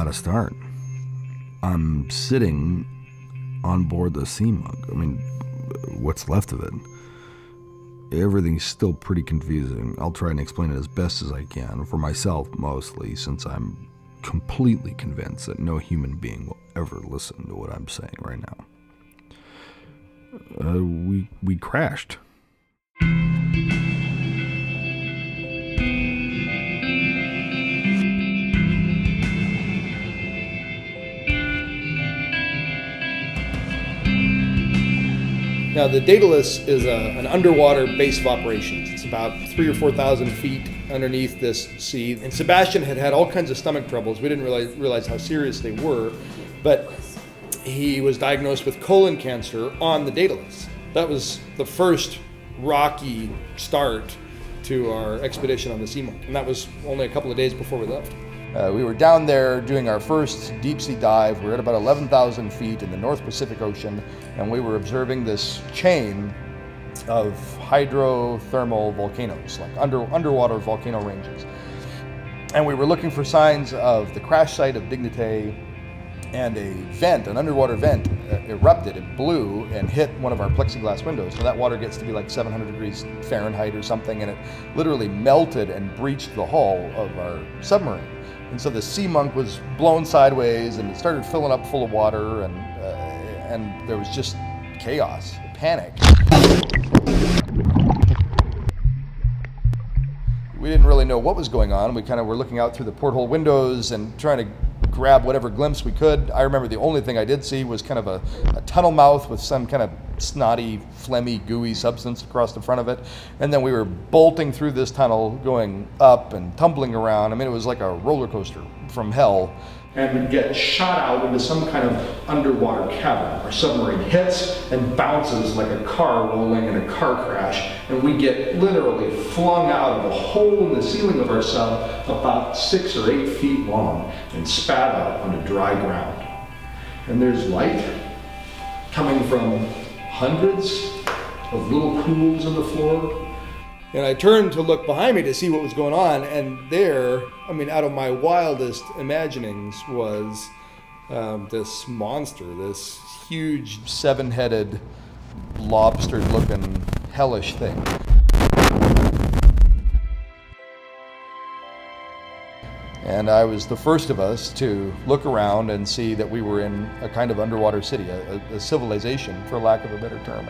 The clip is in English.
to start. I'm sitting on board the sea monk. I mean, what's left of it. Everything's still pretty confusing. I'll try and explain it as best as I can, for myself mostly, since I'm completely convinced that no human being will ever listen to what I'm saying right now. We crashed. Now, the Daedalus is an underwater base of operations. It's about 3,000 or 4,000 feet underneath this sea. And Sebastian had had all kinds of stomach troubles. We didn't realize how serious they were, but he was diagnosed with colon cancer on the Daedalus. That was the first rocky start to our expedition on the Sea Monk, and that was only a couple of days before we left. We were down there doing our first deep sea dive. We were at about 11,000 feet in the North Pacific Ocean, and we were observing this chain of hydrothermal volcanoes, like underwater volcano ranges. And we were looking for signs of the crash site of Dignité, and a vent, an underwater vent, erupted. It blew and hit one of our plexiglass windows. So that water gets to be like 700 degrees Fahrenheit or something, and it literally melted and breached the hull of our submarine. And so the Sea Monk was blown sideways, and it started filling up full of water, and there was just chaos, panic. We didn't really know what was going on. We kind of were looking out through the porthole windows and trying to grab whatever glimpse we could. I remember the only thing I did see was kind of a tunnel mouth with some kind of snotty, phlegmy, gooey substance across the front of it. And then we were bolting through this tunnel, going up and tumbling around. I mean, it was like a roller coaster from hell. And we get shot out into some kind of underwater cavern. Our submarine hits and bounces like a car rolling in a car crash, and we get literally flung out of a hole in the ceiling of our sub about 6 or 8 feet long and spat out onto dry ground. And there's light coming from hundreds of little pools in the floor. And I turned to look behind me to see what was going on, and there, I mean, out of my wildest imaginings was this monster, this huge 7-headed, lobster-looking, hellish thing. And I was the first of us to look around and see that we were in a kind of underwater city, a civilization, for lack of a better term.